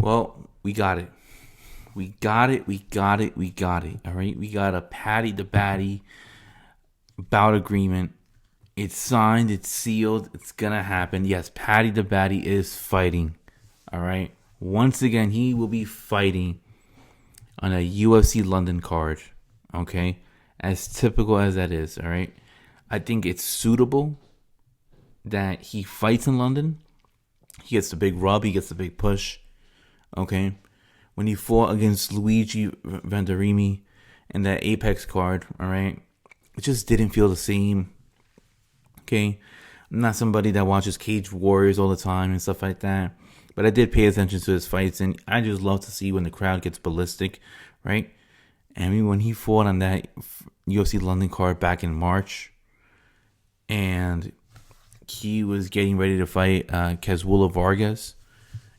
Well, we got it. We got it. We got it. We got it. All right. We got a Paddy the Baddy bout agreement. It's signed. It's sealed. It's gonna happen. Yes, Paddy the Baddy is fighting. All right. Once again, he will be fighting on a UFC London card. Okay. As typical as that is. All right. I think it's suitable that he fights in London. He gets the big rub. He gets the big push. Okay. When he fought against Luigi Vanderimi in that Apex card, all right, it just didn't feel the same. Okay. I'm not somebody that watches Cage Warriors all the time and stuff like that. But I did pay attention to his fights, and I just love to see when the crowd gets ballistic, right? I mean, when he fought on that UFC London card back in March, and he was getting ready to fight Keswula Vargas,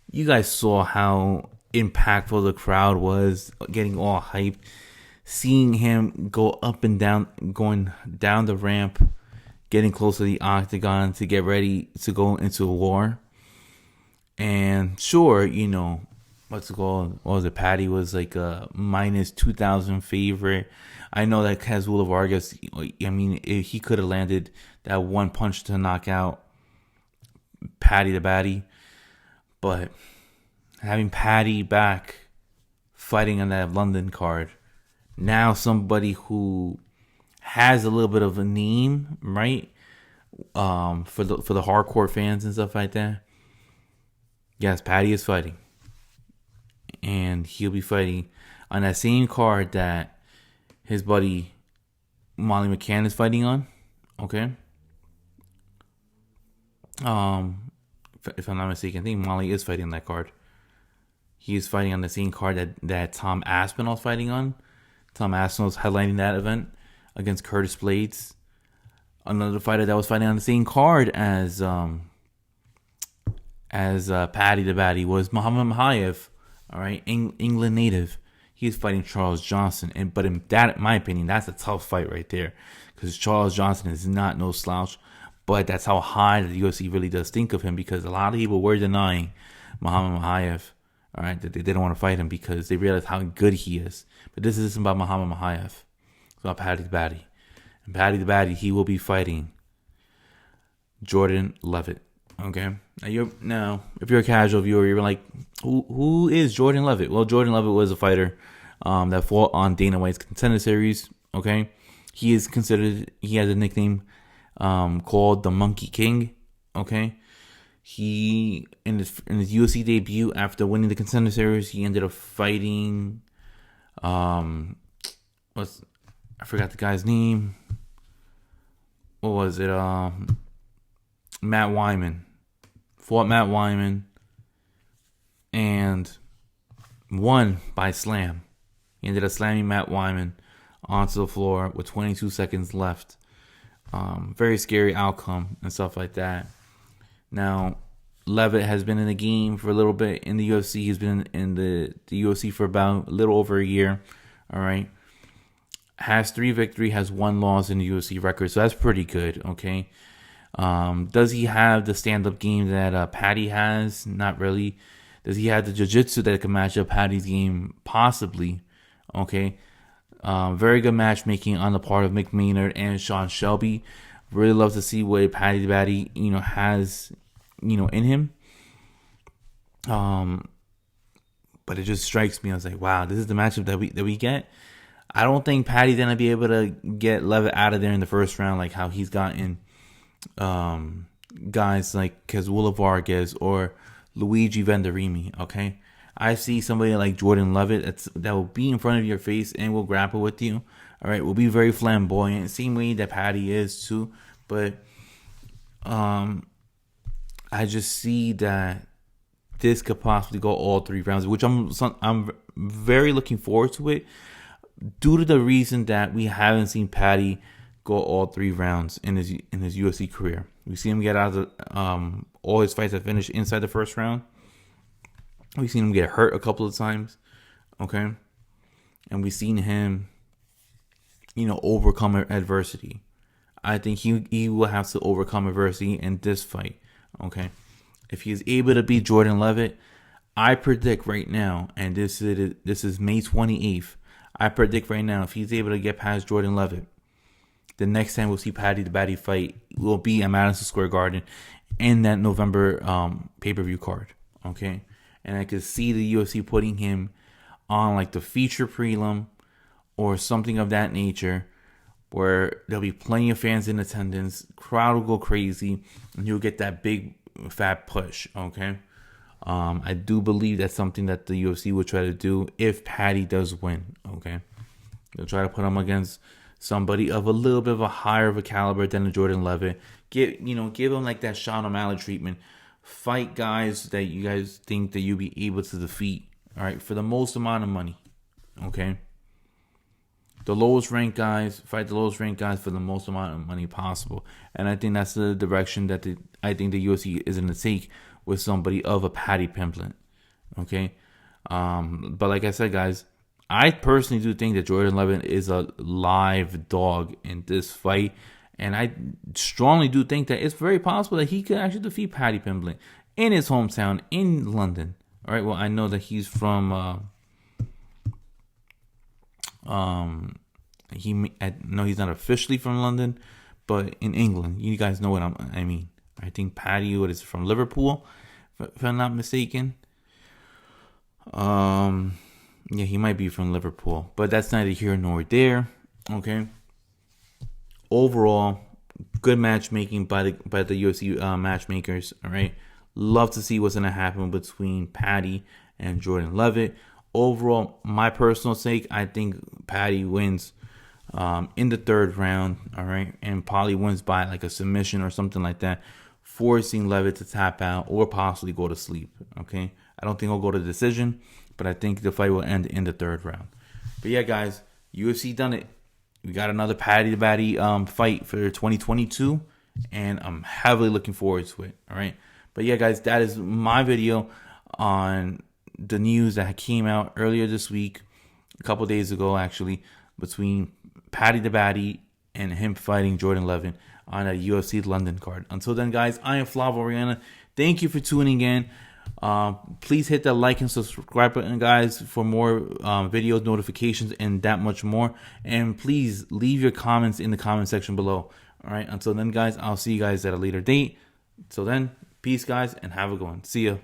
you guys saw how impactful the crowd was, getting all hyped, seeing him go up and down, going down the ramp, getting close to the octagon to get ready to go into a war. And sure, what's it called? What was it? Paddy was like a minus 2,000 favorite. I know that Keswula Vargas, I mean, he could have landed that one punch to knock out Paddy the Baddy. But having Paddy back fighting on that London card, now somebody who has a little bit of a name, right? For the hardcore fans and stuff like that. Yes, Paddy is fighting. And he'll be fighting on that same card that his buddy Molly McCann is fighting on. Okay. If I'm not mistaken, I think Molly is fighting on that card. He is fighting on the same card that Tom Aspinall's fighting on. Tom Aspinall's headlining that event against Curtis Blades. Another fighter that was fighting on the same card as Paddy the Baddy was Muhammad Mahayev. All right, England native. He's fighting Charles Johnson, but in my opinion, that's a tough fight right there, because Charles Johnson is not no slouch. But that's how high the UFC really does think of him, because a lot of people were denying Muhammad Mahayev. All right, that they didn't want to fight him because they realized how good he is. But this isn't about Muhammad Mahayev. It's about Paddy the Baddy. And Paddy the Baddy, he will be fighting Jordan Leavitt. Okay. Now, if you're a casual viewer, you're like, who is Jordan Leavitt? Well, Jordan Leavitt was a fighter that fought on Dana White's Contender Series. Okay. He has a nickname called the Monkey King. Okay. He in his UFC debut, after winning the Contender Series, he ended up fighting I forgot the guy's name. What was it? Matt Wyman. Fought Matt Wyman and won by slam. He ended up slamming Matt Wyman onto the floor with 22 seconds left. Very scary outcome and stuff like that. Now, Leavitt has been in the game for a little bit in the UFC. He's been in the UFC for about a little over a year. All right. Has 3 victories, has 1 loss in the UFC record. So that's pretty good. Okay. Does he have the stand-up game that Paddy has? Not really. Does he have the jiu-jitsu that can match up Paddy's game? Possibly. Okay. Very good matchmaking on the part of Mick Maynard and Sean Shelby. Really love to see what Paddy the Baddy, has, in him. But it just strikes me. I was like, wow, this is the matchup that we get. I don't think Paddy's gonna be able to get Leavitt out of there in the first round, like how he's gotten guys like Keswula Vargas or Luigi Vanderimi. Okay, I see somebody like Jordan Leavitt that will be in front of your face and will grapple with you. All right, will be very flamboyant, same way that Paddy is too. But I just see that this could possibly go all 3 rounds, which I'm very looking forward to it, due to the reason that we haven't seen Paddy go all 3 rounds in his UFC career. We see him get out of all his fights that finish inside the first round. We've seen him get hurt a couple of times, okay, and we've seen him, overcome adversity. I think he will have to overcome adversity in this fight, okay. If he is able to beat Jordan Leavitt, I predict right now, and this is May 28th. I predict right now, if he's able to get past Jordan Leavitt, the next time we'll see Paddy the Baddy fight will be at Madison Square Garden in that November pay-per-view card. Okay? And I could see the UFC putting him on like the feature prelim or something of that nature, where there'll be plenty of fans in attendance, crowd will go crazy, and you'll get that big fat push. Okay? I do believe that's something that the UFC will try to do if Paddy does win. Okay? They'll try to put him against somebody of a little bit of a higher of a caliber than a Jordan Leavitt. Give him like that Sean O'Malley treatment. Fight guys that you guys think that you'll be able to defeat. All right, for the most amount of money. Okay. The lowest ranked guys, fight the lowest ranked guys for the most amount of money possible. And I think that's the direction that I think the UFC is going to take with somebody of a Paddy Pimblett. Okay. But like I said, guys, I personally do think that Jordan Leavitt is a live dog in this fight. And I strongly do think that it's very possible that he could actually defeat Paddy Pimblett in his hometown in London. All right, well, I know that he's from... he's not officially from London, but in England. You guys know what I mean. I think Paddy is from Liverpool, if I'm not mistaken. Yeah, he might be from Liverpool, but that's neither here nor there. Okay. Overall, good matchmaking by the UFC matchmakers. All right. Love to see what's going to happen between Paddy and Jordan Leavitt. Overall, my personal sake, I think Paddy wins in the third round. All right. And probably wins by like a submission or something like that, forcing Leavitt to tap out or possibly go to sleep. Okay. I don't think he'll go to decision, but I think the fight will end in the third round. But yeah, guys, UFC done it. We got another Paddy the Baddy fight for 2022, and I'm heavily looking forward to it. All right. But yeah, guys, that is my video on the news that came out earlier this week, a couple days ago, actually, between Paddy the Baddy and him fighting Jordan Leavitt on a UFC London card. Until then, guys, I am Flav Oriana. Thank you for tuning in. Please hit that like and subscribe button, guys, for more videos, notifications, and that much more. And please leave your comments in the comment section below. All right. Until then, guys, I'll see you guys at a later date. Until then, peace, guys, and have a good one. See ya.